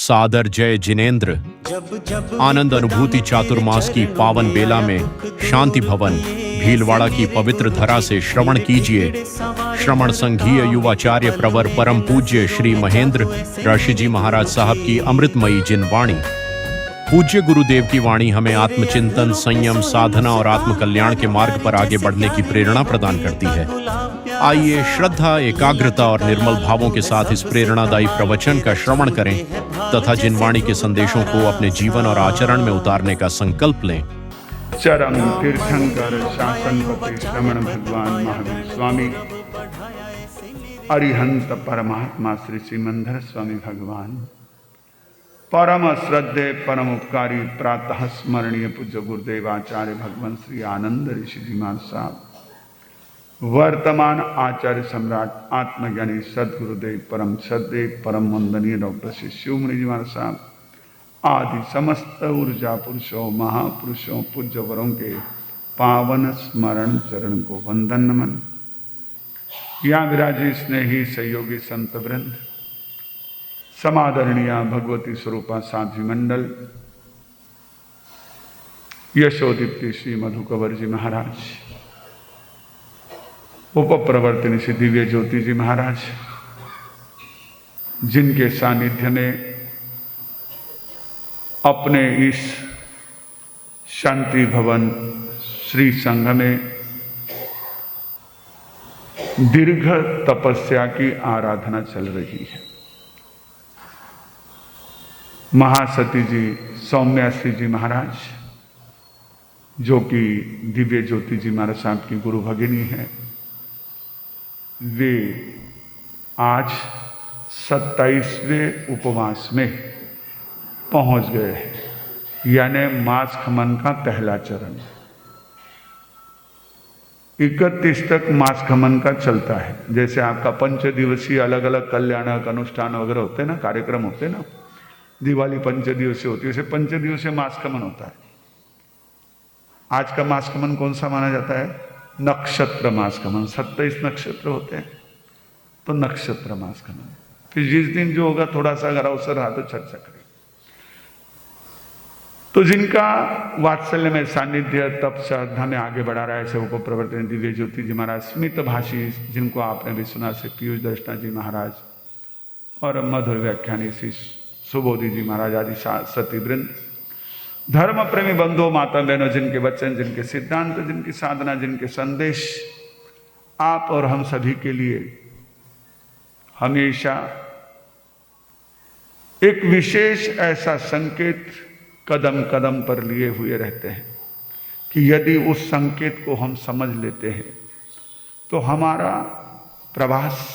सादर जय जिनेन्द्र। आनंद अनुभूति चातुर्मास की पावन बेला में शांति भवन भीलवाड़ा की पवित्र धरा से श्रवण कीजिए श्रवण संघीय युवाचार्य प्रवर परम पूज्य श्री महेंद्र ऋषि जी महाराज साहब की अमृतमयी जिनवाणी। पूज्य गुरुदेव की वाणी हमें आत्मचिंतन, संयम, साधना और आत्म कल्याण के मार्ग पर आगे बढ़ने की प्रेरणा प्रदान करती है। आइए श्रद्धा, एकाग्रता और निर्मल भावों के साथ इस प्रेरणादायी प्रवचन का श्रवण करें तथा जिनवाणी के संदेशों को अपने जीवन और आचरण में उतारने का संकल्प लें। चरम तीर्थंकर शासनपति श्रमण भगवान महावीर स्वामी, अरिहंत परमात्मा श्री सिमंदर स्वामी भगवान, परम श्रद्धे परम उपकारी प्रातः स्मरणीय पूज्य गुरुदेव आचार्य भगवान श्री आनंद ऋषि जी महाराज साहब, वर्तमान आचार्य सम्राट आत्मज्ञानी सदगुरुदेव परम श्रद्धे परम वंदनीय डॉक्टर श्री शिवमुनि जी महाराज साहब आदि समस्त ऊर्जा पुरुषों महापुरुषों पूज्य वरों के पावन स्मरण चरण को वंदन नमन। यहाँ विराजी स्नेही सहयोगी संत वृंद, समादरणीय भगवती स्वरूपा साध्वी मंडल, यशोदीप्ति श्री मधुकवर जी महाराज, उपप्रवर्तनी श्री दिव्य ज्योति जी महाराज, जिनके सानिध्य में अपने इस शांति भवन श्री संघ में दीर्घ तपस्या की आराधना चल रही है। महासती जी सौम्याश्री जी महाराज, जो कि दिव्य ज्योति जी महाराज साहब की गुरु भगिनी है, वे आज 27वें उपवास में पहुंच गए हैं, यानी मास खमन का पहला चरण। 31 तक मास खमन का चलता है। जैसे आपका पंचदिवसीय अलग अलग कल्याणक अनुष्ठान वगैरह होते हैं ना, कार्यक्रम होते हैं ना, दिवाली पंचदिवसीय होती है, वैसे पंचदिवसीय मास खमन होता है। आज का मास खमन कौन सा माना जाता है? नक्षत्र मास खमन। 27 नक्षत्र होते हैं तो नक्षत्र मास खमन। फिर जिस दिन जो होगा थोड़ा सा अगर अवसर रहा तो चर्चा करें। तो जिनका वात्सल्य में सानिध्य तप श्रद्धा में आगे बढ़ा रहा है, सबको प्रवर्तन दिव्य ज्योति जी महाराज, स्मित भाषी जिनको आपने भी सुना से पीयूष दर्शना जी महाराज, और मधुर व्याख्यानी श्री सुबोधि जी महाराज आदि सती वृंद, धर्म प्रेमी बंधुओं, माता बहनों, जिनके वचन, जिनके सिद्धांत, जिनकी साधना, जिनके संदेश आप और हम सभी के लिए हमेशा एक विशेष ऐसा संकेत कदम कदम पर लिए हुए रहते हैं कि यदि उस संकेत को हम समझ लेते हैं तो हमारा प्रवास,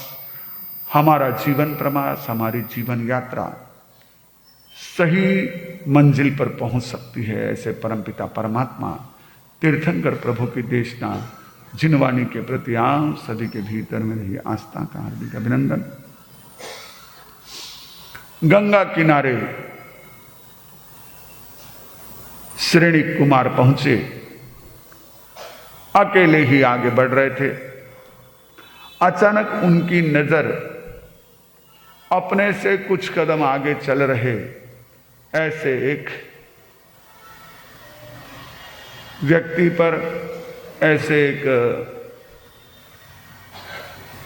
हमारा जीवन प्रवास, हमारी जीवन यात्रा सही मंजिल पर पहुंच सकती है। ऐसे परमपिता परमात्मा तीर्थंकर प्रभु की देशना जिनवाणी के प्रति आप सभी के भीतर में रही आस्था का हार्दिक अभिनंदन। गंगा किनारे श्रेणी कुमार पहुंचे, अकेले ही आगे बढ़ रहे थे। अचानक उनकी नजर अपने से कुछ कदम आगे चल रहे ऐसे एक व्यक्ति पर, ऐसे एक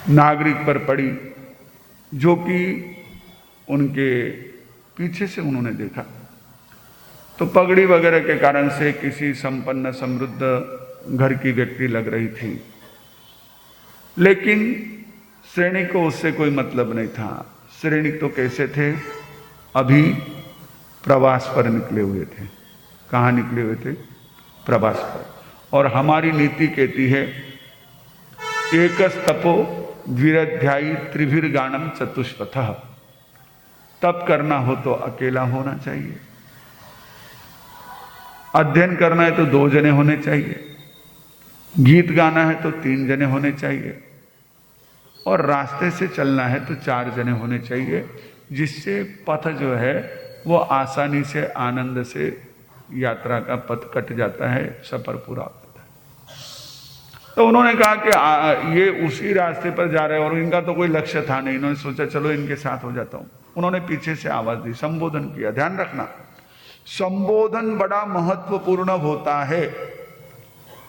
नागरिक पर पड़ी, जो कि उनके पीछे से उन्होंने देखा तो पगड़ी वगैरह के कारण से किसी संपन्न समृद्ध घर की व्यक्ति लग रही थी, लेकिन श्रेणी को उससे कोई मतलब नहीं था। श्रेणी तो कैसे थे? अभी प्रवास पर निकले हुए थे। कहाँ निकले हुए थे? प्रवास पर। और हमारी नीति कहती है, एकस तपो द्विराध्यायी त्रिभिर्गानम चतुष्पथः। तप करना हो तो अकेला होना चाहिए, अध्ययन करना है तो 2 जने होने चाहिए, गीत गाना है तो 3 जने होने चाहिए, और रास्ते से चलना है तो 4 जने होने चाहिए, जिससे पथ जो है वो आसानी से, आनंद से यात्रा का पथ कट जाता है, सफर पूरा होता है। तो उन्होंने कहा कि ये उसी रास्ते पर जा रहे हैं और इनका तो कोई लक्ष्य था नहीं। इन्होंने सोचा चलो इनके साथ हो जाता हूं। उन्होंने पीछे से आवाज दी, संबोधन किया। ध्यान रखना, संबोधन बड़ा महत्वपूर्ण होता है।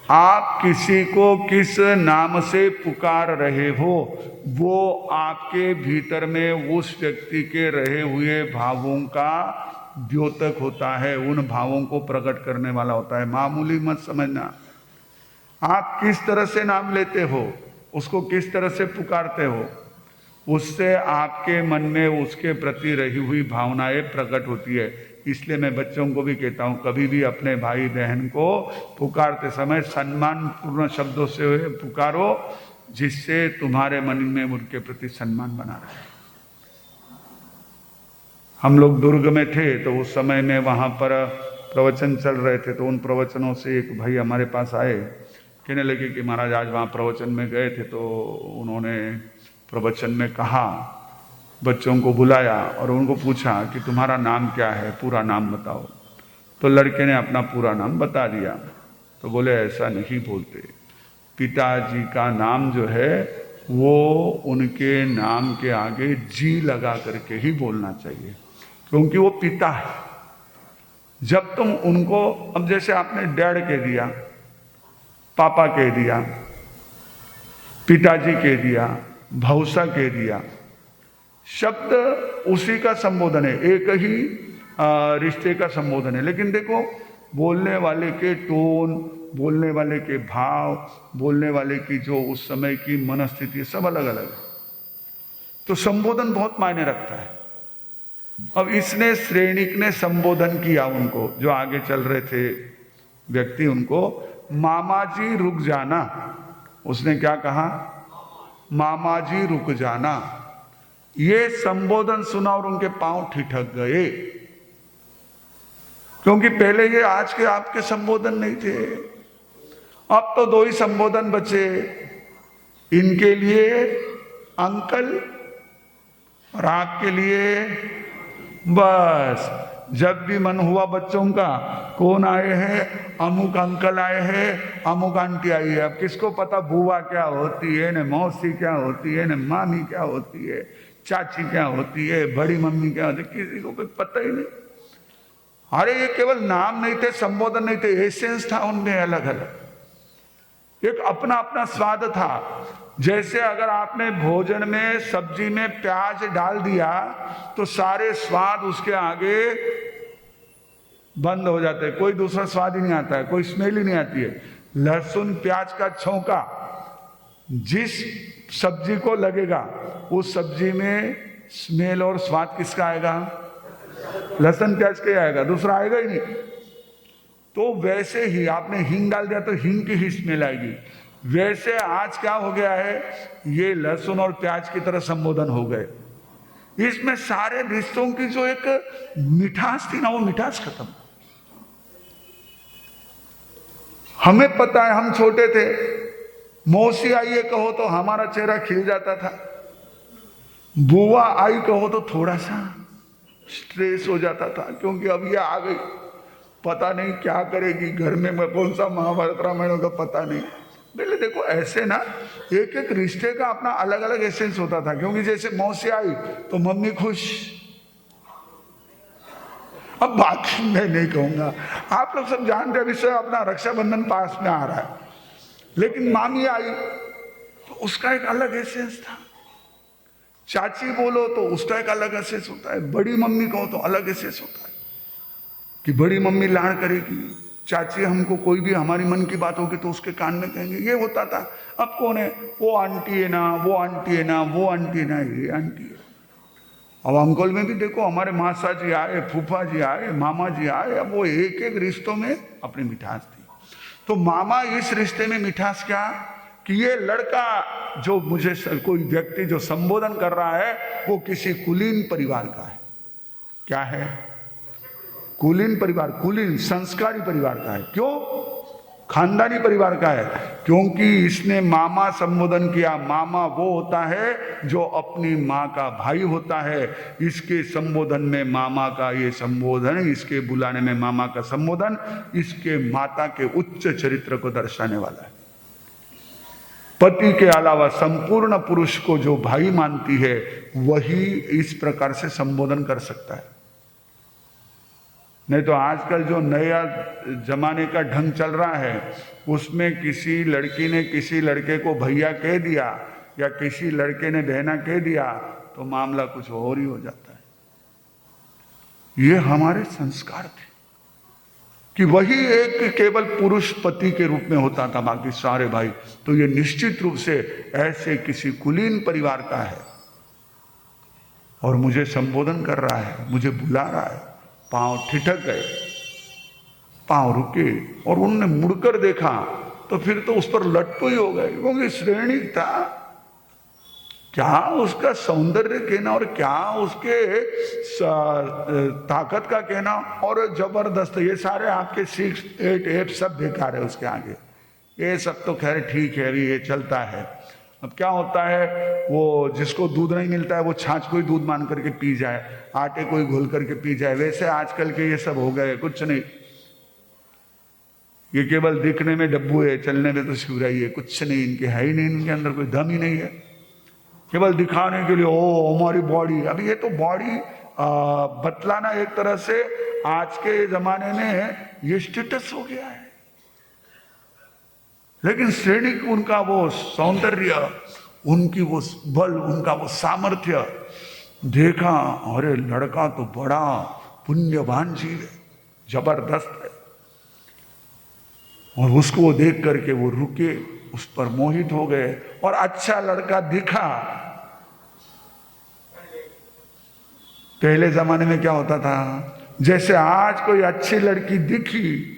आप किसी को किस नाम से पुकार रहे हो, वो आपके भीतर में उस व्यक्ति के रहे हुए भावों का द्योतक होता है, उन भावों को प्रकट करने वाला होता है। मामूली मत समझना। आप किस तरह से नाम लेते हो, उसको किस तरह से पुकारते हो, उससे आपके मन में उसके प्रति रही हुई भावनाएं प्रकट होती है। इसलिए मैं बच्चों को भी कहता हूं, कभी भी अपने भाई बहन को पुकारते समय सम्मानपूर्ण शब्दों से पुकारो, जिससे तुम्हारे मन में उनके प्रति सम्मान बना रहे। हम लोग दुर्ग में थे तो उस समय में वहां पर प्रवचन चल रहे थे, तो उन प्रवचनों से एक भाई हमारे पास आए, कहने लगे कि महाराज आज वहाँ प्रवचन में गए थे तो उन्होंने प्रवचन में कहा, बच्चों को बुलाया और उनको पूछा कि तुम्हारा नाम क्या है, पूरा नाम बताओ। तो लड़के ने अपना पूरा नाम बता दिया। तो बोले ऐसा नहीं बोलते, पिताजी का नाम जो है वो उनके नाम के आगे जी लगा करके ही बोलना चाहिए, क्योंकि वो पिता है। जब तुम उनको, अब जैसे आपने डैड कह दिया, पापा कह दिया, पिताजी कह दिया, भौसा कह दिया, शब्द उसी का संबोधन है, एक ही रिश्ते का संबोधन है। लेकिन देखो बोलने वाले के टोन, बोलने वाले के भाव, बोलने वाले की जो उस समय की मनस्थिति, सब अलग अलग है। तो संबोधन बहुत मायने रखता है। अब इसने श्रेणिक ने संबोधन किया उनको, जो आगे चल रहे थे व्यक्ति, उनको मामा जी रुक जाना। उसने क्या कहा? मामा जी रुक जाना। ये संबोधन सुना और उनके पांव ठिठक गए, क्योंकि पहले ये आज के आपके संबोधन नहीं थे। अब तो दो ही संबोधन बचे, इनके लिए अंकल और आपके लिए बस। जब भी मन हुआ बच्चों का, कौन आए हैं? अमुक अंकल आए हैं, अमुक आंटी आई है। अब किसको पता बुआ क्या होती है, न मौसी क्या होती है, न मामी क्या होती है, चाची क्या होती है, बड़ी मम्मी क्या होती है, किसी को कोई पता ही नहीं। अरे ये केवल नाम नहीं थे, संबोधन नहीं थे, एसेंस था उनमें अलग अलग, एक अपना अपना स्वाद था। जैसे अगर आपने भोजन में, सब्जी में प्याज डाल दिया तो सारे स्वाद उसके आगे बंद हो जाते हैं, कोई दूसरा स्वाद ही नहीं आता है, कोई स्मेल ही नहीं आती है। लहसुन प्याज का छौंका जिस सब्जी को लगेगा, उस सब्जी में स्मेल और स्वाद किसका आएगा? लहसुन प्याज का आएगा, दूसरा आएगा ही नहीं। तो वैसे ही आपने हींग डाल दिया तो हींग की ही स्मेल आएगी। वैसे आज क्या हो गया है, ये लहसुन और प्याज की तरह संबोधन हो गए। इसमें सारे रिश्तों की जो एक मिठास थी ना, वो मिठास खत्म। हमें पता है, हम छोटे थे, मौसी आई है कहो तो हमारा चेहरा खिल जाता था, बुआ आई कहो तो थोड़ा सा स्ट्रेस हो जाता था, क्योंकि अब ये आ गई, पता नहीं क्या करेगी घर में, कौन सा महाभारत रामायण होगा पता नहीं। पहले देखो ऐसे ना एक एक रिश्ते का अपना अलग अलग एसेंस होता था, क्योंकि जैसे मौसी आई तो मम्मी खुश। अब बाकी मैं नहीं कहूंगा, आप लोग सब जानते हैं विषय, अपना रक्षाबंधन पास में आ रहा है, लेकिन मामी आई तो उसका एक अलग एसेंस था। चाची बोलो तो उसका एक अलग एसेंस होता है, बड़ी मम्मी कहो तो अलग एसेंस होता है कि बड़ी मम्मी लाड़ करेगी, चाची हमको कोई भी हमारी मन की बात होगी तो उसके कान में कहेंगे, ये होता था। अब कौन है? वो आंटी है ना, वो आंटी है ना, वो आंटी है ना, ये आंटी है। अब अंकल में भी देखो, हमारे मासा जी आए, फूफा जी आए, मामा जी आए, अब वो एक एक रिश्तों में अपनी मिठास थी। तो मामा इस रिश्ते में मिठास क्या कि ये लड़का जो मुझे कोई व्यक्ति जो संबोधन कर रहा है वो किसी कुलीन परिवार का है। क्या है? कुलीन परिवार, कुलीन संस्कारी परिवार का है। क्यों? खानदानी परिवार का है, क्योंकि इसने मामा संबोधन किया। मामा वो होता है जो अपनी माँ का भाई होता है। इसके संबोधन में मामा का ये संबोधन, इसके बुलाने में मामा का संबोधन, इसके माता के उच्च चरित्र को दर्शाने वाला है। पति के अलावा संपूर्ण पुरुष को जो भाई मानती है वही इस प्रकार से संबोधन कर सकता है। नहीं तो आजकल जो नया जमाने का ढंग चल रहा है उसमें किसी लड़की ने किसी लड़के को भैया कह दिया या किसी लड़के ने बहना कह दिया तो मामला कुछ और ही हो जाता है। ये हमारे संस्कार थे कि वही एक केवल पुरुष पति के रूप में होता था, बाकी सारे भाई। तो ये निश्चित रूप से ऐसे किसी कुलीन परिवार का है और मुझे संबोधन कर रहा है, मुझे बुला रहा है। पांव ठिठक गए, पांव रुके और उन्होंने मुड़कर देखा तो फिर तो उस पर लट्टू ही हो गए, क्योंकि श्रेणी था। क्या उसका सौंदर्य कहना और क्या उसके ताकत का कहना, और जबरदस्त। ये सारे आपके 6, 8 एप सब बेकार है उसके आगे। ये सब तो खैर ठीक है, अभी ये चलता है। अब क्या होता है, वो जिसको दूध नहीं मिलता है वो छाछ को ही दूध मान करके पी जाए, आटे को ही घोल करके पी जाए। वैसे आजकल के ये सब हो गए, कुछ नहीं। ये केवल दिखने में डब्बू है, चलने में तो शिवराई है, कुछ नहीं इनके है ही नहीं, इनके अंदर कोई दम ही नहीं है। केवल दिखाने के लिए ओ हमारी बॉडी। अभी ये तो बॉडी बतलाना एक तरह से आज के जमाने में ये स्टेटस हो गया है। लेकिन श्रेणी उनका वो सौंदर्य, उनकी वो बल, उनका वो सामर्थ्य देखा, अरे लड़का तो बड़ा पुण्यवान जीव है, जबरदस्त है। और उसको वो देख करके वो रुके, उस पर मोहित हो गए और अच्छा लड़का दिखा। पहले जमाने में क्या होता था, जैसे आज कोई अच्छी लड़की दिखी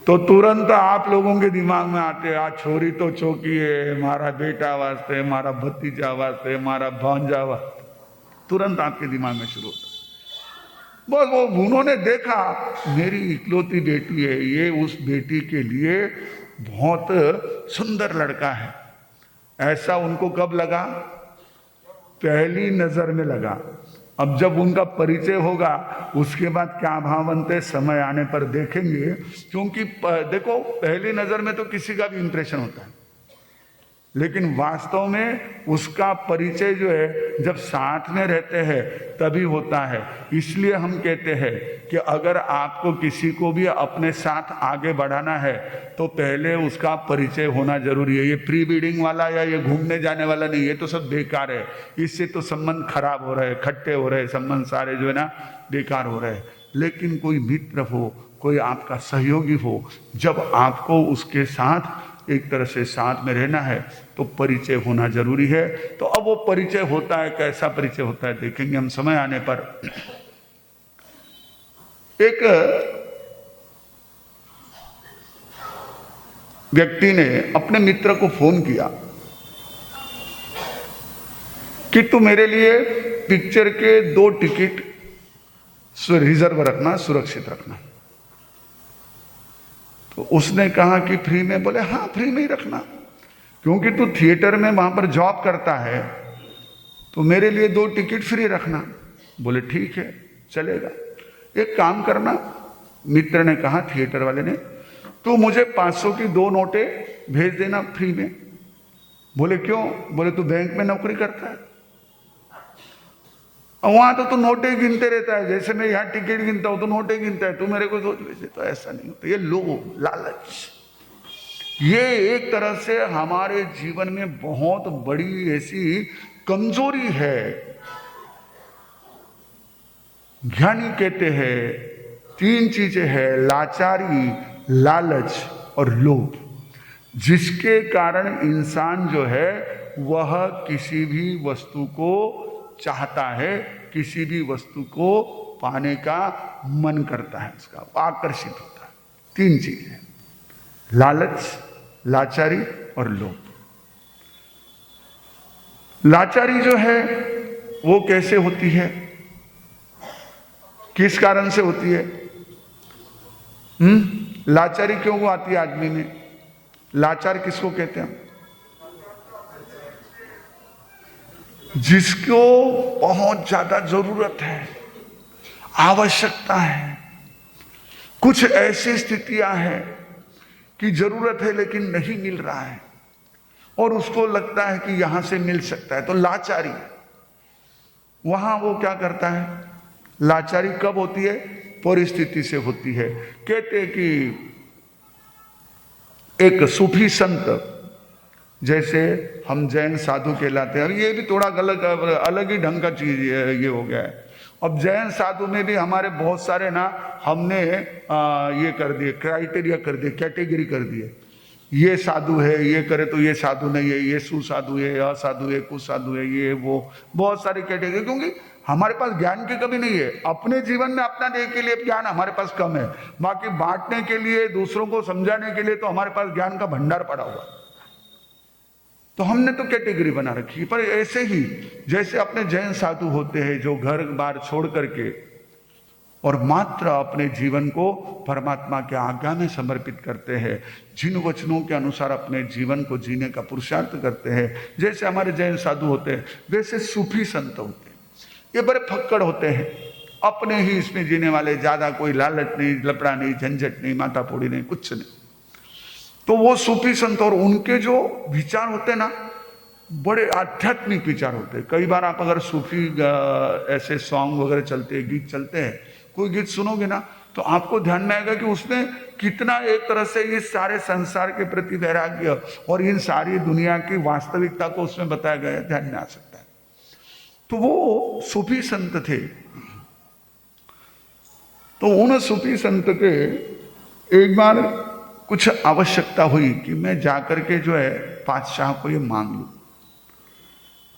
तो तुरंत आप लोगों के दिमाग में आते, आज छोरी तो चौकी है, मारा बेटा वास्ते, मारा भतीजा वास्ते, मारा भांजा वास्ते, तुरंत आपके दिमाग में शुरू होता। बस वो उन्होंने देखा मेरी इकलौती बेटी है, ये उस बेटी के लिए बहुत सुंदर लड़का है। ऐसा उनको कब लगा? पहली नजर में लगा। अब जब उनका परिचय होगा उसके बाद क्या भाव बनते समय आने पर देखेंगे। क्योंकि देखो, पहली नजर में तो किसी का भी इंप्रेशन होता है, लेकिन वास्तव में उसका परिचय जो है जब साथ में रहते हैं तभी होता है। इसलिए हम कहते हैं कि अगर आपको किसी को भी अपने साथ आगे बढ़ाना है तो पहले उसका परिचय होना जरूरी है। ये प्री वेडिंग वाला या ये घूमने जाने वाला नहीं, ये तो सब बेकार है। इससे तो संबंध खराब हो रहे हैं, खट्टे हो रहे हैं संबंध, सारे जो है ना बेकार हो रहे हैं। लेकिन कोई मित्र हो, कोई आपका सहयोगी हो, जब आपको उसके साथ एक तरह से साथ में रहना है तो परिचय होना जरूरी है। तो अब वो परिचय होता है, कैसा परिचय होता है देखेंगे हम समय आने पर। एक व्यक्ति ने अपने मित्र को फोन किया कि तू मेरे लिए पिक्चर के 2 टिकट रिजर्व रखना, सुरक्षित रखना। तो उसने कहा कि फ्री में? बोले हाँ फ्री में ही रखना, क्योंकि तू थिएटर में वहां पर जॉब करता है तो मेरे लिए 2 टिकट फ्री रखना। बोले ठीक है चलेगा। एक काम करना, मित्र ने कहा, थिएटर वाले ने, तू मुझे 500 की 2 नोटें भेज देना फ्री में। बोले क्यों? बोले तू बैंक में नौकरी करता है, वहां तो तू नोटें गिनते रहता है, जैसे मैं यहाँ टिकट गिनता हूं तो नोटें गिनता है, तू मेरे को सोच वैसे तो ऐसा नहीं होता। ये लोभ, लालच, ये एक तरह से हमारे जीवन में बहुत बड़ी ऐसी कमजोरी है। ज्ञानी कहते हैं 3 चीजें हैं, लाचारी, लालच और लोभ, जिसके कारण इंसान जो है वह किसी भी वस्तु को चाहता है, किसी भी वस्तु को पाने का मन करता है, उसका आकर्षित होता है। 3 चीजें, लालच, लाचारी और लोभ। लाचारी जो है वो कैसे होती है, किस कारण से होती है? लाचारी क्यों को आती है आदमी में? लाचार किसको कहते हैं? जिसको बहुत ज्यादा जरूरत है, आवश्यकता है, कुछ ऐसी स्थितियां हैं कि जरूरत है लेकिन नहीं मिल रहा है, और उसको लगता है कि यहां से मिल सकता है, तो लाचारी। वहां वो क्या करता है? लाचारी कब होती है? परिस्थिति से होती है। कहते कि एक सूफी संत, जैसे हम जैन साधु कहलाते हैं, और ये भी थोड़ा अलग ही ढंग का चीज ये हो गया है। अब जैन साधु में भी हमारे बहुत सारे ना, हमने ये कर दिए, क्राइटेरिया कर दिए, कैटेगरी कर दिए। ये साधु है, ये करे तो ये साधु नहीं है, ये सुसाधु है, असाधु है, कुसाधु है, ये वो बहुत सारी कैटेगरी। क्योंकि हमारे पास ज्ञान की कमी नहीं है, अपने जीवन में अपना देने के लिए ज्ञान हमारे पास कम है, बाकी बांटने के लिए, दूसरों को समझाने के लिए तो हमारे पास ज्ञान का भंडार पड़ा हुआ। तो हमने तो कैटेगरी बना रखी है। पर ऐसे ही जैसे अपने जैन साधु होते हैं जो घर बार छोड़ करके और मात्र अपने जीवन को परमात्मा के आज्ञा में समर्पित करते हैं, जिन वचनों के अनुसार अपने जीवन को जीने का पुरुषार्थ करते हैं, जैसे हमारे जैन साधु होते हैं, वैसे सूफी संत होते हैं। ये बड़े फक्कड़ होते हैं, अपने ही इसमें जीने वाले, ज्यादा कोई लालच नहीं, लपड़ा नहीं, झंझट नहीं, माथापोड़ी नहीं, कुछ नहीं। तो वो सूफी संत, और उनके जो विचार होते हैं ना, बड़े आध्यात्मिक विचार होते हैं। कई बार आप अगर सूफी ऐसे सॉन्ग वगैरह चलते हैं, गीत चलते हैं, कोई गीत सुनोगे ना तो आपको ध्यान में आएगा कि उसमें कितना एक तरह से ये सारे संसार के प्रति वैराग्य और इन सारी दुनिया की वास्तविकता को उसमें बताया गया है, ध्यान में आ सकता है। तो वो सूफी संत थे। तो उन सूफी संत के एक बार कुछ आवश्यकता हुई कि मैं जाकर के जो है बादशाह को ये मांग लूं।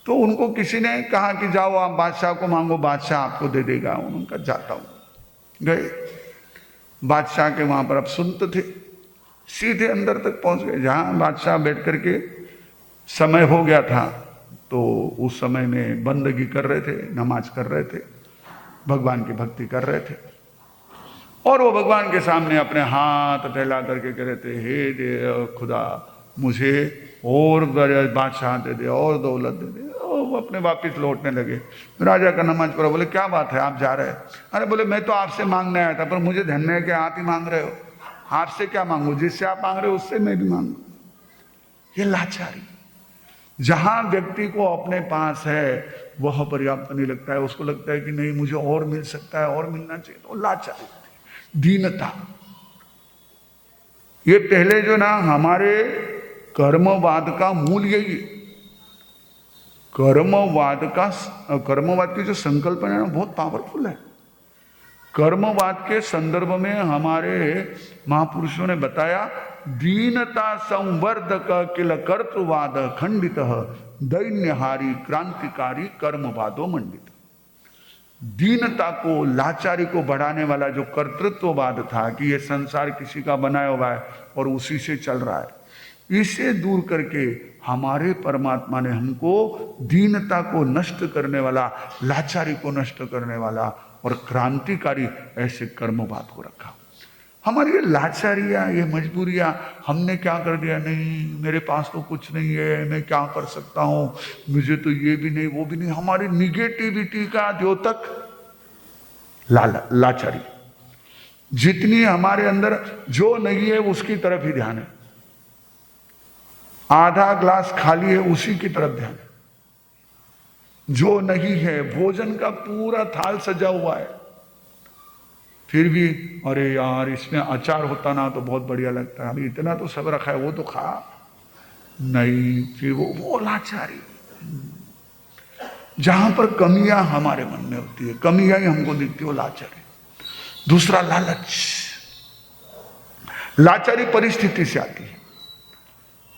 तो उनको किसी ने कहा कि जाओ आप बादशाह को मांगो, बादशाह आपको दे देगा। उनका जाता हूं, गए बादशाह के वहां पर। अब सुनत थे, सीधे अंदर तक पहुंच गए जहां बादशाह बैठ करके समय हो गया था। तो उस समय में बंदगी कर रहे थे, नमाज कर रहे थे, भगवान की भक्ति कर रहे थे। और वो भगवान के सामने अपने हाथ फैला करके कह रहे थे, हे खुदा मुझे और बादशाह दे दे, और दौलत दे दे। वो अपने वापिस लौटने लगे। राजा का नमाज पढ़ा। बोले क्या बात है, आप जा रहे हैं? अरे बोले मैं तो आपसे मांगने आया था, पर मुझे धन्य है कि आप ही मांग रहे हो। आपसे क्या मांगू, जिससे आप मांग रहे हो उससे मैं भी मांगू। ये लाचारी। जहां व्यक्ति को अपने पास है वह पर्याप्त नहीं लगता है, उसको लगता है कि नहीं मुझे और मिल सकता है, और मिलना चाहिए। तो लाचारी, दीनता। ये पहले जो ना हमारे कर्मवाद का मूल यही है। कर्मवाद की जो संकल्पना है ना बहुत पावरफुल है। कर्मवाद के संदर्भ में हमारे महापुरुषों ने बताया, दीनता संवर्धक किल कर्तृवाद खंडित दैन्यहारी क्रांतिकारी कर्मवादो मंडित। दीनता को, लाचारी को बढ़ाने वाला जो कर्तृत्ववाद था कि ये संसार किसी का बनाया हुआ है और उसी से चल रहा है, इसे दूर करके हमारे परमात्मा ने हमको दीनता को नष्ट करने वाला, लाचारी को नष्ट करने वाला और क्रांतिकारी ऐसे कर्मवाद को रखा। हमारी ये लाचारियां, ये मजबूरियां, हमने क्या कर दिया, नहीं मेरे पास तो कुछ नहीं है, मैं क्या कर सकता हूं, मुझे तो ये भी नहीं वो भी नहीं। हमारी निगेटिविटी का द्योतक लाचारी। जितनी हमारे अंदर जो नहीं है उसकी तरफ ही ध्यान है, आधा ग्लास खाली है उसी की तरफ ध्यान है। जो नहीं है, भोजन का पूरा थाल सजा हुआ है, फिर भी अरे यार इसमें अचार होता ना तो बहुत बढ़िया लगता है, अभी इतना तो सब रखा है वो तो खा नहीं, फिर वो लाचारी। जहां पर कमियां हमारे मन में होती है, कमियां ही हमको दिखती है, वो लाचारी। दूसरा लालच। लाचारी परिस्थिति से आती है।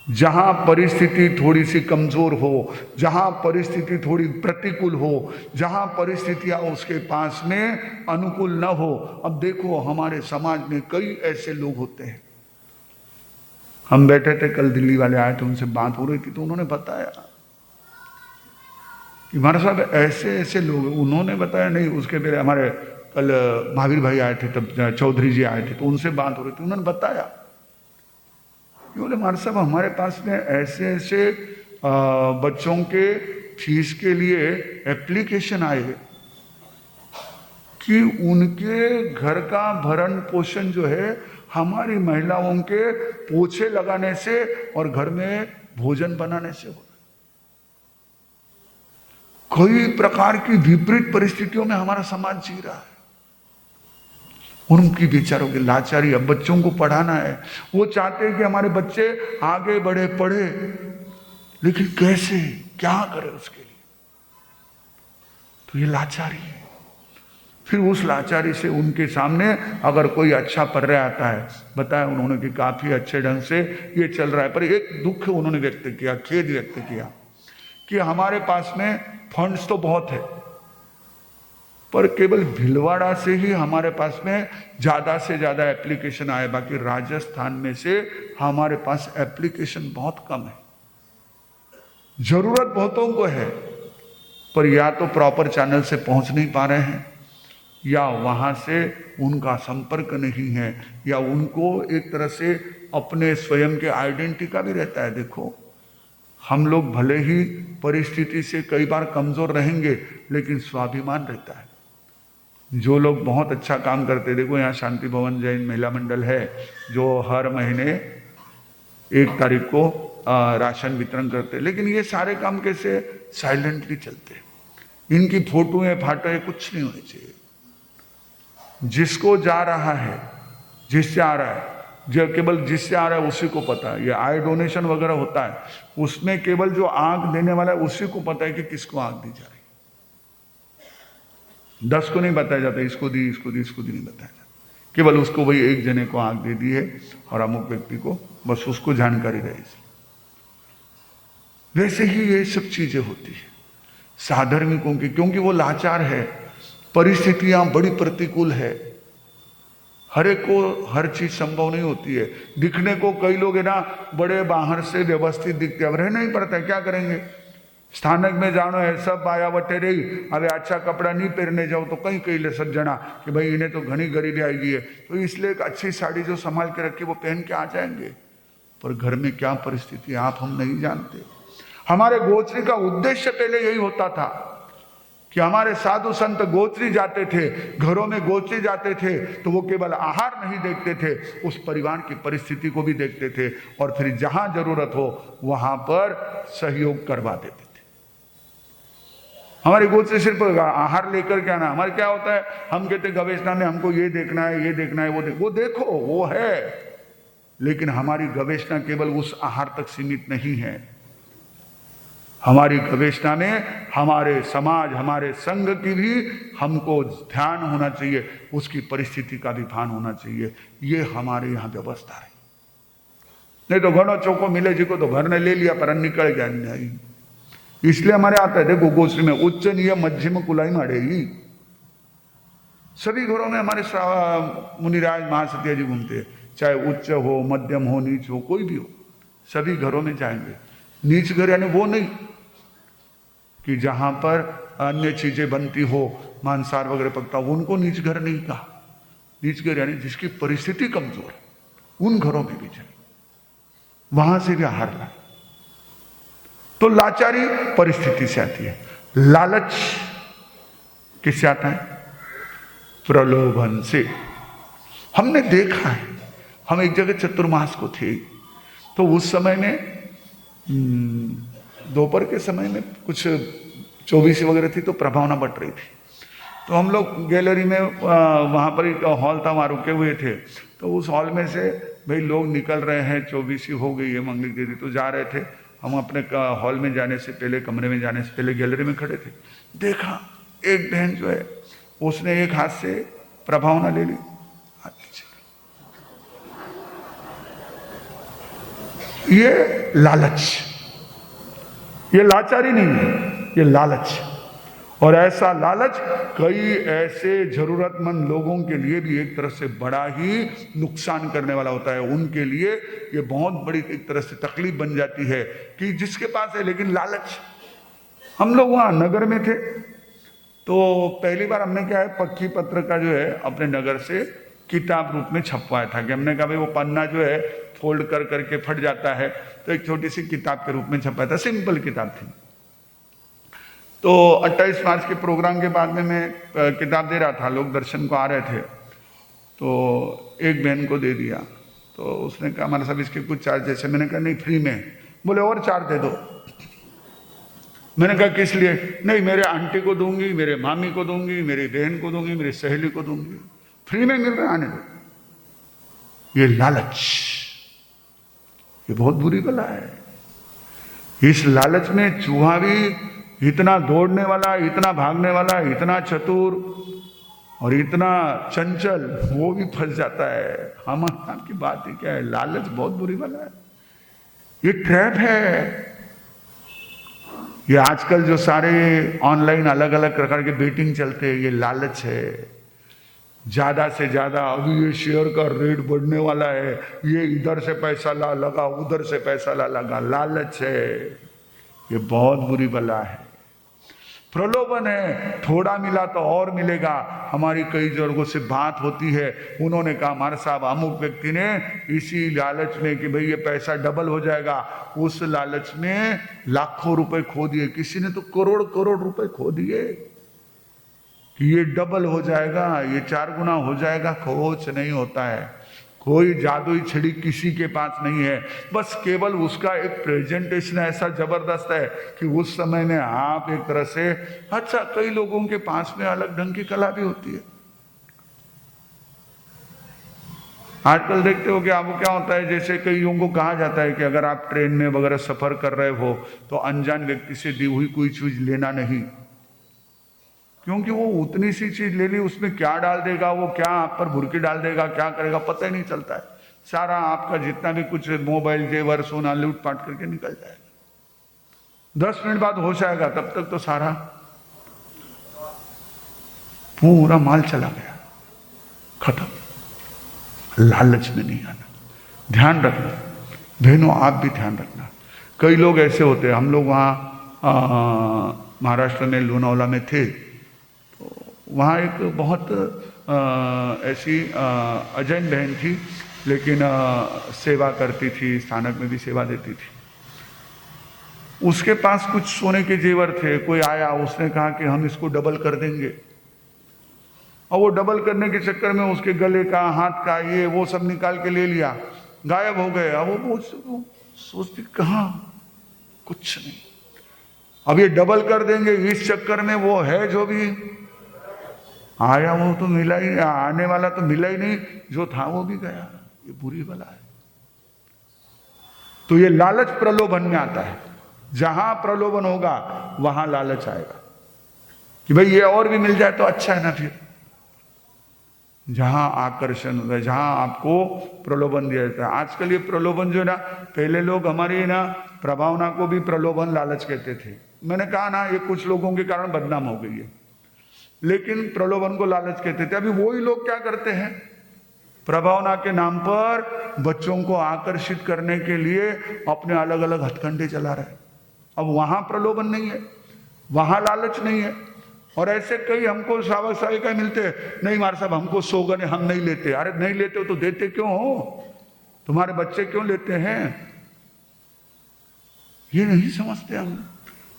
जहां परिस्थिति थोड़ी सी कमजोर हो, जहां परिस्थिति थोड़ी प्रतिकूल हो, जहां परिस्थितियां उसके पास में अनुकूल न हो। अब देखो हमारे समाज में कई ऐसे लोग होते हैं। हम बैठे थे, कल दिल्ली वाले आए थे, उनसे बात हो रही थी तो उन्होंने बताया कि हमारे साहब ऐसे ऐसे लोग, उन्होंने बताया नहीं, उसके पहले हमारे कल महावीर भाई आए थे, तब चौधरी जी आए थे, तो उनसे बात हो रही थी, उन्होंने बताया बोले हमारे साहब हमारे पास में ऐसे ऐसे बच्चों के फीस के लिए एप्लीकेशन आए कि उनके घर का भरण पोषण जो है हमारी महिलाओं के पोछे लगाने से और घर में भोजन बनाने से हो रहा है। कई प्रकार की विपरीत परिस्थितियों में हमारा समाज जी रहा है। उनकी बेचारों की लाचारी। अब बच्चों को पढ़ाना है, वो चाहते हैं कि हमारे बच्चे आगे बढ़े, पढ़े, लेकिन कैसे, क्या करें उसके लिए? तो ये लाचारी है। फिर उस लाचारी से उनके सामने अगर कोई अच्छा पर्याय आता है, बताया उन्होंने कि काफी अच्छे ढंग से ये चल रहा है, पर एक दुख उन्होंने व्यक्त किया, खेद व्यक्त किया कि हमारे पास में फंड्स तो बहुत है, पर केवल भीलवाड़ा से ही हमारे पास में ज्यादा से ज्यादा एप्लीकेशन आए, बाकी राजस्थान में से हमारे पास एप्लीकेशन बहुत कम है। जरूरत बहुतों को है, पर या तो प्रॉपर चैनल से पहुंच नहीं पा रहे हैं, या वहां से उनका संपर्क नहीं है, या उनको एक तरह से अपने स्वयं के आइडेंटिटी का भी रहता है। देखो, हम लोग भले ही परिस्थिति से कई बार कमजोर रहेंगे, लेकिन स्वाभिमान रहता है। जो लोग बहुत अच्छा काम करते, देखो यहाँ शांति भवन जैन महिला मंडल है, जो हर महीने 1 तारीख को राशन वितरण करते, लेकिन ये सारे काम कैसे साइलेंटली चलते। इनकी फोटोएं फाटोएं कुछ नहीं होनी चाहिए। जिसको जा रहा है, जिससे आ रहा है, जो केवल जिससे आ रहा है उसी को पता है। ये आई डोनेशन वगैरह होता है, उसमें केवल जो आंख देने वाला है उसी को पता है कि किसको आंख दी जा रही है। 10 को नहीं बताया जाता, इसको दी, इसको दी, इसको दी, नहीं बताया जाता। केवल उसको वही एक जने को आंख दे दी है और अमुक व्यक्ति को, बस उसको जानकारी रहे। वैसे ही ये सब चीजें होती है साधर्मिकों की, क्योंकि वो लाचार है, परिस्थितियां बड़ी प्रतिकूल है, हर एक को हर चीज संभव नहीं होती है। दिखने को कई लोग है ना बड़े बाहर से व्यवस्थित दिखते हैं, अब रहना ही पड़ता है, क्या करेंगे। स्थानक में जानो है सब आयावटे रही, अब अच्छा कपड़ा नहीं पहनने जाओ तो कहीं कहीं ले सज्जना कि भाई इन्हें तो घनी गरीबी आएगी है, तो इसलिए एक अच्छी साड़ी जो संभाल के रखी वो पहन के आ जाएंगे। पर घर में क्या परिस्थिति आप हम नहीं जानते। हमारे गोत्री का उद्देश्य पहले यही होता था कि हमारे साधु संत गोत्री जाते थे, घरों में गोत्री जाते थे, तो वो केवल आहार नहीं देखते थे, उस परिवार की परिस्थिति को भी देखते थे, और फिर जहां जरूरत हो वहां पर सहयोग करवा देते थे। हमारे गोत्री सिर्फ आहार लेकर के आना, हमारे क्या होता है, हम कहते गवेषणा में हमको ये देखना है, ये देखना है, वो देखो, वो है, लेकिन हमारी गवेषणा केवल उस आहार तक सीमित नहीं है। हमारी गवेषणा में हमारे समाज, हमारे संघ की भी हमको ध्यान होना चाहिए, उसकी परिस्थिति का भी भान होना चाहिए। ये हमारे यहाँ व्यवस्था है। नहीं तो घणो चौको मिले जी को तो घर ने ले लिया पर निकल गया नहीं। इसलिए हमारे आता है, देखो गोश्री में उच्च नियम मध्यम कुलाई माड़ेगी। सभी घरों में हमारे मुनिराज महासत्य जी घूमते हैं, चाहे उच्च हो, मध्यम हो, नीच हो, कोई भी हो, सभी घरों में जाएंगे। नीच घर यानी वो नहीं कि जहां पर अन्य चीजें बनती हो, मांसाहार वगैरह पकता हो, उनको नीच घर नहीं कहा। नीच घर यानी जिसकी परिस्थिति कमजोर है, उन घरों में भी जाए, वहां से भी आहार लाए। तो लाचारी परिस्थिति से आती है। लालच किससे आता है? प्रलोभन से। हमने देखा है, हम एक जगह चतुर्मास को थे, तो उस समय में दोपहर के समय में कुछ 24 वगैरह थी, तो प्रभावना बट रही थी। तो हम लोग गैलरी में वहाँ पर एक हॉल था, वहाँ रुके हुए थे। तो उस हॉल में से भाई लोग निकल रहे हैं, 24 हो गई है, मंगली दीदी तो जा रहे थे। हम अपने हॉल में जाने से पहले, कमरे में जाने से पहले गैलरी में खड़े थे। देखा एक बहन जो है, उसने एक हाथ से प्रभावना ले ली, हाथ नीचे। ये लालच, ये लाचारी नहीं है, ये लालच। और ऐसा लालच कई ऐसे जरूरतमंद लोगों के लिए भी एक तरह से बड़ा ही नुकसान करने वाला होता है। उनके लिए ये बहुत बड़ी एक तरह से तकलीफ बन जाती है कि जिसके पास है, लेकिन लालच। हम लोग वहाँ नगर में थे, तो पहली बार हमने क्या है, पक्की पत्र का जो है अपने नगर से किताब रूप में छपवाया था कि हमने कहा भाई वो पन्ना जो है फोल्ड कर करके फट जाता है, तो एक छोटी सी किताब के रूप में छपाया था, सिंपल किताब थी। तो 28 मार्च के प्रोग्राम के बाद में मैं किताब दे रहा था, लोग दर्शन को आ रहे थे, तो एक बहन को दे दिया। तो उसने कहा हमारे साहब इसके कुछ चार्ज, जैसे मैंने कहा नहीं फ्री में। बोले और 4 दे दो। मैंने कहा किस लिए? नहीं, मेरे आंटी को दूंगी, मेरे मामी को दूंगी, मेरी बहन को दूंगी, मेरी सहेली को दूंगी, फ्री में मिल रहा, आने दो। ये लालच, ये बहुत बुरी बला है। इस लालच में चूहा भी इतना दौड़ने वाला, इतना भागने वाला, इतना चतुर और इतना चंचल, वो भी फंस जाता है। हम आपकी बात ही क्या है, लालच बहुत बुरी बला है, ये ट्रैप है। ये आजकल जो सारे ऑनलाइन अलग अलग प्रकार के बेटिंग चलते हैं, ये लालच है। ज्यादा से ज्यादा अभी ये शेयर का रेट बढ़ने वाला है, ये इधर से पैसा ला लगा, उधर से पैसा ला लगा, लालच है। ये बहुत बुरी बला है, प्रलोभन है। थोड़ा मिला तो और मिलेगा। हमारी कई लोगों से बात होती है, उन्होंने कहा हमारे साहब अमुक व्यक्ति ने इसी लालच में कि भाई ये पैसा डबल हो जाएगा, उस लालच में लाखों रुपए खो दिए। किसी ने तो करोड़ करोड़ रुपए खो दिए कि ये डबल हो जाएगा, ये 4 गुना हो जाएगा। कुछ नहीं होता है, कोई जादुई छड़ी किसी के पास नहीं है। बस केवल उसका एक प्रेजेंटेशन ऐसा जबरदस्त है कि उस समय में आप एक तरह से, अच्छा कई लोगों के पास में अलग ढंग की कला भी होती है। आजकल देखते हो कि आपको क्या होता है, जैसे कई लोगों को कहा जाता है कि अगर आप ट्रेन में वगैरह सफर कर रहे हो तो अनजान व्यक्ति से दी हुई कोई चीज लेना नहीं, क्योंकि वो उतनी सी चीज ले ली, उसमें क्या डाल देगा, वो क्या आप पर भुरकी डाल देगा, क्या करेगा पता ही नहीं चलता है। सारा आपका जितना भी कुछ मोबाइल जेवर सोना लूटपाट करके निकल जाएगा। 10 मिनट बाद होश आएगा, तब तक तो सारा पूरा माल चला गया, खत्म। लालच में नहीं आना, ध्यान रखना बहनों, आप भी ध्यान रखना। कई लोग ऐसे होते हैं, हम लोग वहाँ महाराष्ट्र में लोनावला में थे, वहाँ एक बहुत ऐसी अजैन बहन थी, लेकिन सेवा करती थी, स्थानक में भी सेवा देती थी। उसके पास कुछ सोने के जेवर थे। कोई आया, उसने कहा कि हम इसको डबल कर देंगे, और वो डबल करने के चक्कर में उसके गले का, हाथ का, ये वो सब निकाल के ले लिया, गायब हो गए। अब वो सोचती कहाँ, कुछ नहीं। अब ये डबल कर देंगे, इस चक्कर में वो है जो भी आया वो तो मिला ही, आने वाला तो मिला ही नहीं, जो था वो भी गया। ये बुरी बला है। तो ये लालच प्रलोभन में आता है। जहां प्रलोभन होगा वहां लालच आएगा कि भाई ये और भी मिल जाए तो अच्छा है ना। फिर जहां आकर्षण होगा, जहां आपको प्रलोभन दिया जाता है। आजकल ये प्रलोभन जो है ना, पहले लोग हमारी ना प्रभावना को भी प्रलोभन लालच कहते थे। मैंने कहा ना, ये कुछ लोगों के कारण बदनाम हो गई है, लेकिन प्रलोभन को लालच कहते थे। अभी वही लोग क्या करते हैं, प्रभावना के नाम पर बच्चों को आकर्षित करने के लिए अपने अलग अलग हथकंडे चला रहे हैं। अब वहां प्रलोभन नहीं है, वहां लालच नहीं है। और ऐसे कई हमको श्रावक श्राविका मिलते हैं, नहीं मार साहब हमको सोगन है, हम नहीं लेते। अरे नहीं लेते हो तो देते क्यों हो? तुम्हारे बच्चे क्यों लेते हैं? ये नहीं समझते हम।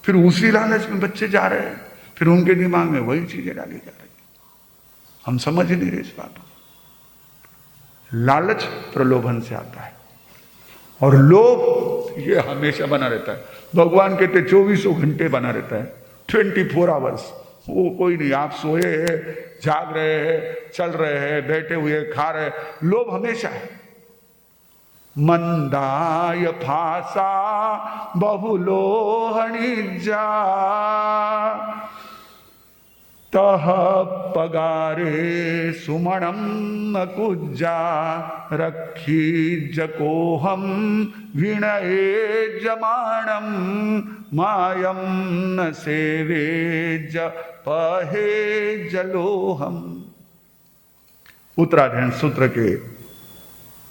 फिर उसी लालच में बच्चे जा रहे हैं, फिर उनके दिमाग में वही चीजें डाली जा रही। हम समझ ही नहीं रहे इस बात को। लालच प्रलोभन से आता है, और लोभ ये हमेशा बना रहता है। भगवान कहते 24 घंटे बना रहता है, 24 आवर्स। वो कोई नहीं, आप सोए हैं, जाग रहे हैं, चल रहे हैं, बैठे हुए, खा रहे, लोभ हमेशा है। मंदाय फासा बहुलोहनिजा तह पगारे सुमणम कुज्जा रखी जकोहम विणये जमाणम मायम न सेवे जपहे जलोहम। उत्तराध्ययन सूत्र के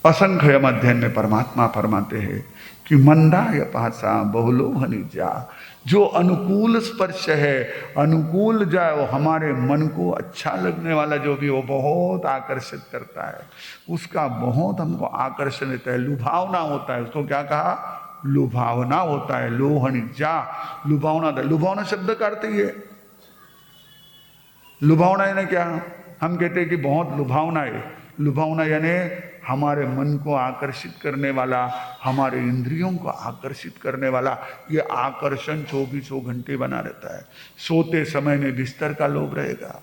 असंख्य अध्ययन में परमात्मा फरमाते हैं कि मंदाय पासा बहुलोहनिजा, जो अनुकूल स्पर्श है, अनुकूल जाए, वो हमारे मन को अच्छा लगने वाला जो भी, वो बहुत आकर्षित करता है। उसका बहुत हमको आकर्षण रहता है, लुभावना होता है। उसको क्या कहा? लुभावना होता है। लोहनिजा, लुभावना। लुभावना शब्द का अर्थ ही है, लुभावना है ना। क्या हम कहते हैं कि बहुत लुभावना है, लुभावना यानी हमारे मन को आकर्षित करने वाला, हमारे इंद्रियों को आकर्षित करने वाला, ये आकर्षण 24 घंटे बना रहता है। सोते समय में बिस्तर का लोभ रहेगा,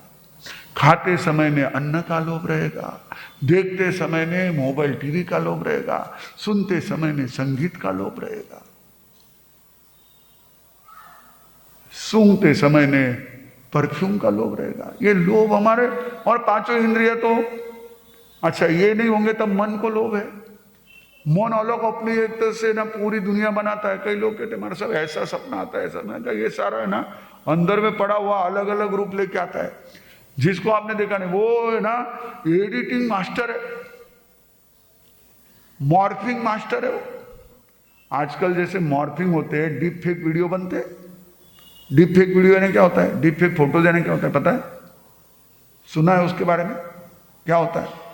खाते समय में अन्न का लोभ रहेगा, देखते समय में मोबाइल टीवी का लोभ रहेगा, सुनते समय में संगीत का लोभ रहेगा, सूंघते समय में परफ्यूम का लोभ रहेगा। ये लोभ हमारे, और पांचों इंद्रिय तो अच्छा ये नहीं होंगे तब मन को लोभ है। मन अलग अपनी एक तरह से ना पूरी दुनिया बनाता है। कई लोग कहते हमारे सब ऐसा सपना आता है, ऐसा। मैं कहा ये सारा है ना अंदर में पड़ा हुआ अलग अलग रूप लेके आता है। जिसको आपने देखा नहीं वो है ना एडिटिंग मास्टर है, मॉर्फिंग मास्टर है वो। आजकल जैसे मॉर्फिंग होते हैं, डीप फेक वीडियो बनते हैं। डीप फेक वीडियो यानी क्या होता है? डीप फेक फोटो यानी क्या होता है पता है? सुना है उसके बारे में? क्या होता है?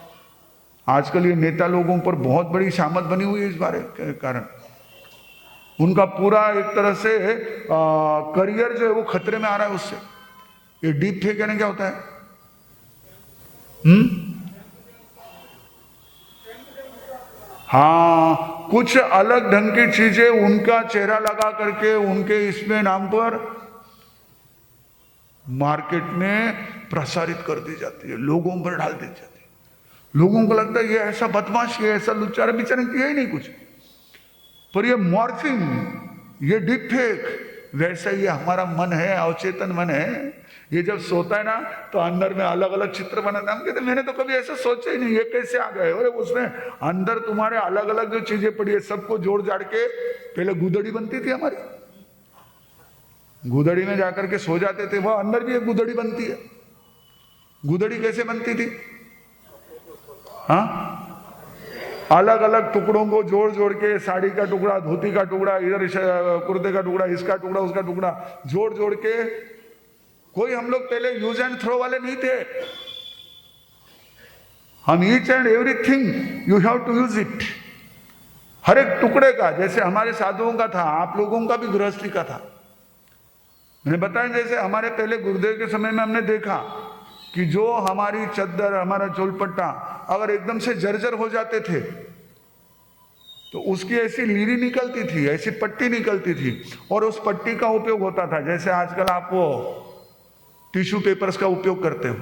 आजकल ये नेता लोगों पर बहुत बड़ी शामत बनी हुई है इस बारे के कारण। उनका पूरा एक तरह से करियर जो है वो खतरे में आ रहा है उससे। ये डीप फेक यानी क्या होता है? हाँ, कुछ अलग ढंग की चीजें उनका चेहरा लगा करके उनके इसमें नाम पर मार्केट में प्रसारित कर दी जाती है, लोगों पर डाल दी जाती है। लोगों को लगता है ये ऐसा बदमाश, ये ऐसा लुच्चा, बेचारे किया ही नहीं कुछ। पर ये मॉर्फिंग, ये डीप फेक, वैसा ये हमारा मन है, अवचेतन मन है। ये जब सोता है ना तो अंदर में अलग अलग चित्र बनाता है। हम कहते मैंने तो कभी ऐसा सोचा ही नहीं, ये कैसे आ गए? अरे उसमें अंदर तुम्हारे अलग अलग जो चीजें पड़ी है सबको जोड़ जाड़ के पहले गुदड़ी बनती थी हमारी। गुदड़ी में जाकर के सो जाते थे, वह अंदर भी एक गुदड़ी बनती है। गुदड़ी कैसे बनती थी? हाँ, अलग अलग टुकड़ों को जोड़ जोड़ के, साड़ी का टुकड़ा, धोती का टुकड़ा, इधर कुर्ते का टुकड़ा, इसका टुकड़ा, उसका टुकड़ा जोड़ जोड़ के। कोई हम लोग पहले यूज एंड थ्रो वाले नहीं थे। हम each and everything you have to use it. हर एक टुकड़े का, जैसे हमारे साधुओं का था, आप लोगों का भी गृहस्थी का था। मैंने बताया जैसे हमारे पहले गुरुदेव के समय में हमने देखा कि जो हमारी चद्दर, हमारा चोलपट्टा अगर एकदम से जर्जर हो जाते थे तो उसकी ऐसी लीरी निकलती थी, ऐसी पट्टी निकलती थी, और उस पट्टी का उपयोग होता था। जैसे आजकल आप वो टिश्यू पेपर्स का उपयोग करते हो,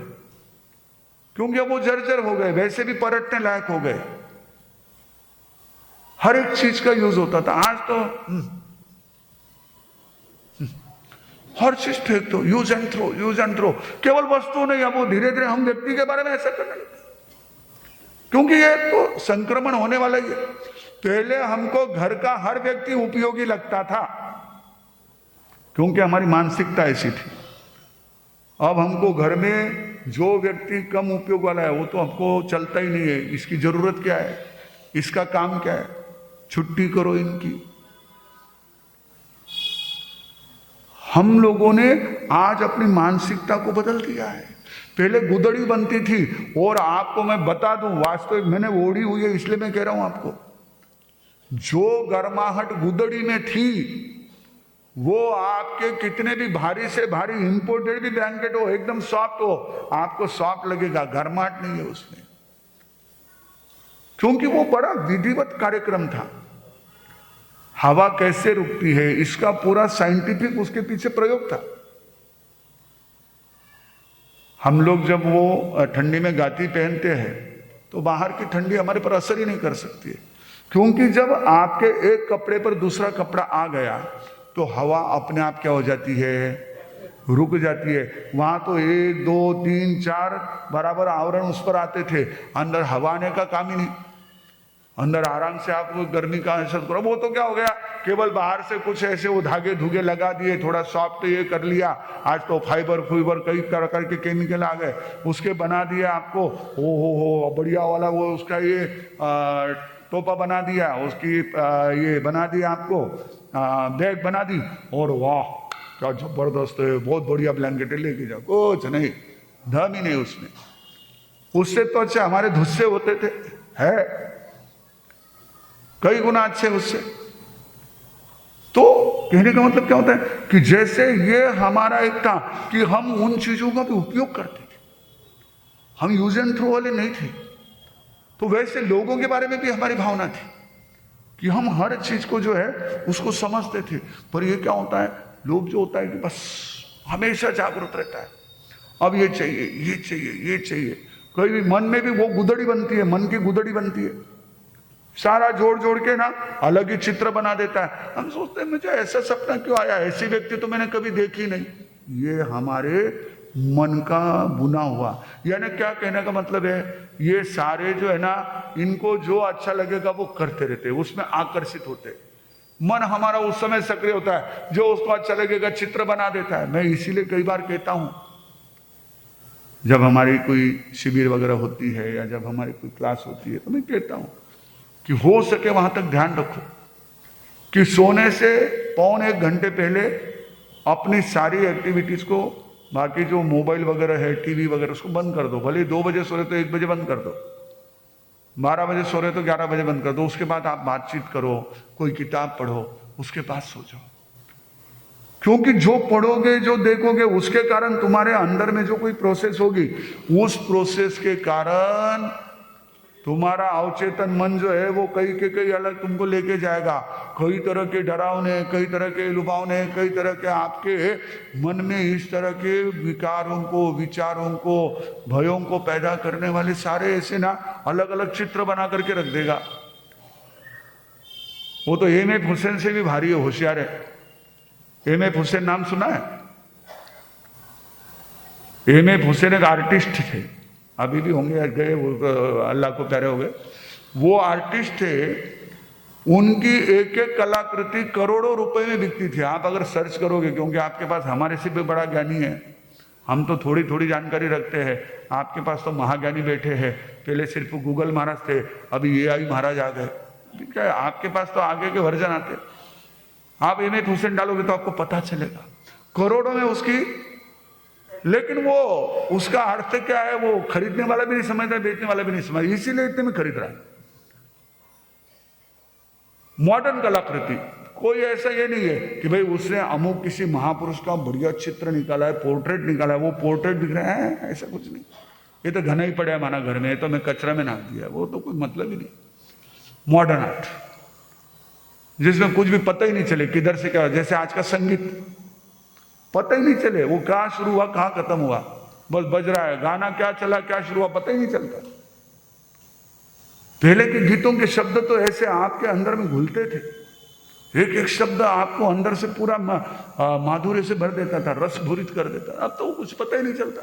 क्योंकि वो जर्जर हो गए, वैसे भी परटने लायक हो गए। हर एक चीज का यूज होता था। आज तो हर चीज फेंक दो, use and throw, use and throw. केवल वस्तु नहीं, अब वो धीरे धीरे हम व्यक्ति के बारे में ऐसा करने लगे, क्योंकि ये तो संक्रमण होने वाला ही है। पहले हमको घर का हर व्यक्ति उपयोगी लगता था, क्योंकि हमारी मानसिकता ऐसी थी। अब हमको घर में जो व्यक्ति कम उपयोग वाला है वो तो हमको चलता ही नहीं है। इसकी जरूरत क्या है, इसका काम क्या है, छुट्टी करो इनकी। हम लोगों ने आज अपनी मानसिकता को बदल दिया है। पहले गुदड़ी बनती थी, और आपको मैं बता दूं, वास्तविक मैंने ओढ़ी हुई है इसलिए मैं कह रहा हूं आपको, जो गर्माहट गुदड़ी में थी वो आपके कितने भी भारी से भारी इंपोर्टेड भी ब्लैंकेट हो, एकदम सॉफ्ट हो, आपको सॉफ्ट लगेगा, गर्माहट नहीं है उसमें। क्योंकि वो बड़ा विधिवत कार्यक्रम था। हवा कैसे रुकती है इसका पूरा साइंटिफिक उसके पीछे प्रयोग था। हम लोग जब वो ठंडी में गाती पहनते हैं तो बाहर की ठंडी हमारे पर असर ही नहीं कर सकती है, क्योंकि जब आपके एक कपड़े पर दूसरा कपड़ा आ गया तो हवा अपने आप क्या हो जाती है, रुक जाती है। वहां तो 1 2 3 4 बराबर आवरण उस पर आते थे, अंदर हवा आने का काम ही नहीं। अंदर आराम से आप गर्मी का एहसास करो। वो तो क्या हो गया, केवल बाहर से कुछ ऐसे वो धागे धुगे लगा दिए, थोड़ा सॉफ्ट ये कर लिया। आज तो फाइबर कई तरह के केमिकल आ गए, उसके बना दिए आपको। हो बढ़िया वाला वो उसका ये टोपा बना दिया, उसकी ये बना दिया आपको, बैग बना दी, और वाह क्या जबरदस्त है, बहुत बढ़िया ब्लैंकेट लेके जाओ। कुछ नहीं, दम ही नहीं उसमें। उससे तो अच्छा हमारे धुस्से होते थे, है कई गुना अच्छे उससे। तो कहने का मतलब क्या होता है कि जैसे ये हमारा एक था कि हम उन चीजों का भी उपयोग करते थे, हम यूज एंड थ्रो वाले नहीं थे। तो वैसे लोगों के बारे में भी हमारी भावना थी कि हम हर चीज को जो है उसको समझते थे। पर ये क्या होता है, लोग जो होता है कि बस हमेशा जागरूक रहता है, अब ये चाहिए, ये चाहिए, ये चाहिए। कोई भी मन में भी वो गुदड़ी बनती है, मन की गुदड़ी बनती है, सारा जोड़ जोड़ के ना अलग ही चित्र बना देता है। हम सोचते हैं मुझे ऐसा सपना क्यों आया, ऐसी व्यक्ति तो मैंने कभी देखी नहीं। ये हमारे मन का बुना हुआ, यानी क्या कहने का मतलब है, ये सारे जो है ना, इनको जो अच्छा लगेगा वो करते रहते हैं, उसमें आकर्षित होते हैं। मन हमारा उस समय सक्रिय होता है, जो उसको अच्छा लगेगा चित्र बना देता है। मैं इसीलिए कई बार कहता हूं, जब हमारी कोई शिविर वगैरह होती है या जब हमारी कोई क्लास होती है, तो मैं कहता हूं कि हो सके वहां तक ध्यान रखो कि सोने से पौने 1 घंटे पहले अपनी सारी एक्टिविटीज को, बाकी जो मोबाइल वगैरह है, टीवी वगैरह, उसको बंद कर दो। भले 2 बजे सो रहे तो 1 बजे बंद कर दो, 12 बजे सो रहे तो 11 बजे बंद कर दो। उसके बाद आप बातचीत करो, कोई किताब पढ़ो, उसके बाद सो जाओ। क्योंकि जो पढ़ोगे, जो देखोगे, उसके कारण तुम्हारे अंदर में जो कोई प्रोसेस होगी, उस प्रोसेस के कारण तुम्हारा अवचेतन मन जो है वो कई के कई अलग तुमको लेके जाएगा। कई तरह के डरावने, कई तरह के लुभावने, कई तरह के आपके मन में इस तरह के विकारों को, विचारों को, भयों को पैदा करने वाले सारे ऐसे ना अलग अलग चित्र बना करके रख देगा। वो तो एम.एफ. हुसैन से भी भारी है, होशियार है। एम.एफ. हुसैन नाम सुना है? एम.एफ. हुसैन एक आर्टिस्ट थे, अभी भी होंगे, गए वो, अल्लाह को प्यारे हो गए। वो आर्टिस्ट थे, उनकी एक एक कलाकृति करोड़ों रुपए में बिकती थी। आप अगर सर्च करोगे, क्योंकि आपके पास हमारे से भी बड़ा ज्ञानी है, हम तो थोड़ी थोड़ी जानकारी रखते हैं, आपके पास तो महाज्ञानी बैठे हैं। पहले सिर्फ गूगल महाराज थे, अभी AI महाराज आ गए। क्या है, आपके पास तो आगे के वर्जन आते। आप एम.एफ. हुसैन डालोगे तो आपको पता चलेगा, करोड़ों में उसकी। लेकिन वो उसका अर्थ क्या है, वो खरीदने वाला भी नहीं समझता, बेचने वाला भी नहीं समझता, इसीलिए इतने में खरीद रहा है। मॉडर्न कलाकृति, कोई ऐसा ये नहीं है कि भाई उसने अमुक किसी महापुरुष का बढ़िया चित्र निकाला है, पोर्ट्रेट निकाला है, वो पोर्ट्रेट दिख रहा है, ऐसा कुछ नहीं। ये तो घना ही पड़ा है माना घर में, तो मैं कचरा में नाक दिया, वो तो कोई मतलब ही नहीं। मॉडर्न आर्ट जिसमें कुछ भी पता ही नहीं चले किधर से क्या, जैसे आज का संगीत, पता ही नहीं चले वो कहां शुरू हुआ कहां खत्म हुआ, बस बज रहा है, गाना क्या चला क्या शुरू हुआ पता ही नहीं चलता। पहले के गीतों के शब्द तो ऐसे आपके अंदर में घुलते थे, एक एक शब्द आपको अंदर से पूरा माधुर्य से भर देता था, रस भूरित कर देता। अब तो कुछ पता ही नहीं चलता,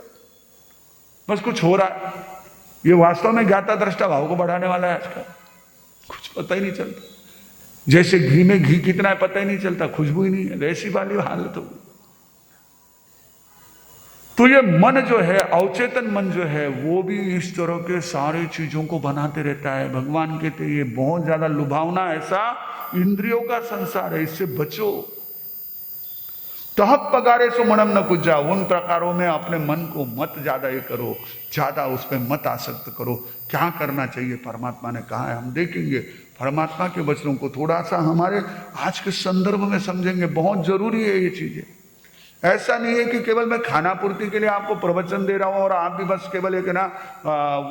बस कुछ हो रहा है। ये वास्तव में ज्ञाता दृष्टा भाव को बढ़ाने वाला है आजकल, कुछ पता ही नहीं चलता। जैसे घी में घी कितना है पता ही नहीं चलता, खुशबू ही नहीं है, वैसी वाली हालत होगी। तो ये मन जो है, अवचेतन मन जो है, वो भी इस तरह के सारी चीजों को बनाते रहता है। भगवान कहते हैं ये बहुत ज्यादा लुभावना ऐसा इंद्रियों का संसार है, इससे बचो। तह पगारे सो मनम न कुजा, उन प्रकारों में अपने मन को मत ज्यादा ये करो, ज्यादा उस पर मत आसक्त करो। क्या करना चाहिए परमात्मा ने कहा है, हम देखेंगे। परमात्मा के वचनों को थोड़ा सा हमारे आज के संदर्भ में समझेंगे, बहुत जरूरी है ये चीजें। ऐसा नहीं है कि केवल मैं खाना पूर्ति के लिए आपको प्रवचन दे रहा हूं और आप भी बस केवल एक ना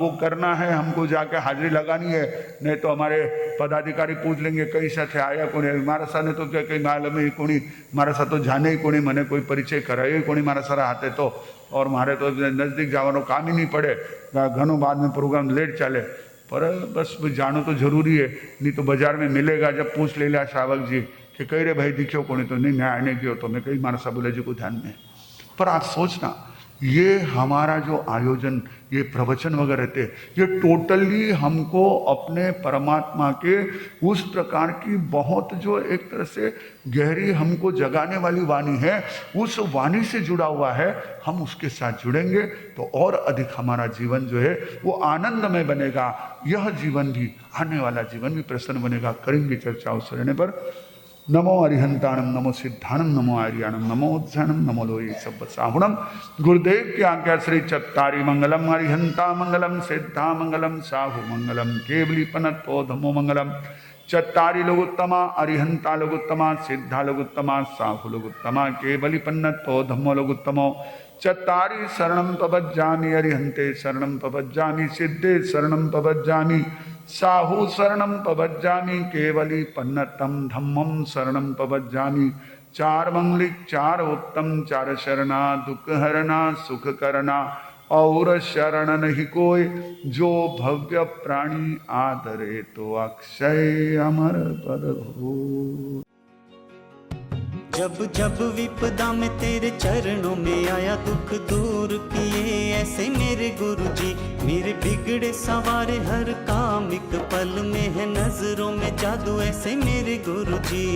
वो करना है, हमको जाके हाजिरी लगानी है, नहीं तो हमारे पदाधिकारी पूछ लेंगे कई साथ आया कोणी, मारा साने तो क्या कई मालूम ही कोणी, मारा सा तो जाने ही कोणी, मैंने कोई परिचय करायो कोणी मारा सारा हाथे तो, और मारे तो नजदीक जावानो काम ही नहीं पड़े, घणो बाद में प्रोग्राम लेट चाले। पर बस जानो तो जरूरी है, नहीं तो बाजार में मिलेगा जब पूछ ले लिया श्रावक जी कि कही रे भाई दिखो कोणी, तो नहीं न्याय नहीं गयो, तो मैं कई मानसा बोले जी को ध्यान में। पर आप सोचना, ये हमारा जो आयोजन, ये प्रवचन वगैरह थे, ये टोटली हमको अपने परमात्मा के उस प्रकार की बहुत जो एक तरह से गहरी हमको जगाने वाली वाणी है, उस वाणी से जुड़ा हुआ है। हम उसके साथ जुड़ेंगे तो और अधिक हमारा जीवन जो है वो आनंदमय बनेगा। यह जीवन भी, आने वाला जीवन भी प्रसन्न बनेगा। करेंगे चर्चा उस रहने पर। नमो अरिहंताणम, नमो सिद्धाणम, नमो आर्याणम, नमो उज्जैनम, नमो लोये सब साहुणम। गुरुदेव की आज्ञा श्री चत्तारी मंगलम, अरिहंता मंगलम, सिद्धा मंगलम, साहु मंगलम, केवली पनतो धमो मंगलम। चत्तारी लोगोत्तमा, अरिहंता लोगोत्तमा, सिद्धा लोगोत्तमा, साहु लोगोत्तमा, केवली पन्नतो धम्मो लोगोत्तमो। चत्तारि शरणं पवज्जानि अरिहन्ते शरणं पवज्जानि सिद्धे शरणं पवज्जानि साहु शरणं पवज्जानि केवली पन्नतम धम्मं शरणं पवज्जानि चार मंगलिक चार उत्तम चार शरणा दुख हरना सुख करना और शरण नहीं कोई जो भव्य प्राणी आदरे तो अक्षय अमर पद हो। जब जब विपदा में तेरे चरणों में आया दुख दूर किए ऐसे मेरे गुरुजी, मेरे बिगड़े सवारे हर काम एक पल में है नजरों में जादू ऐसे मेरे गुरुजी।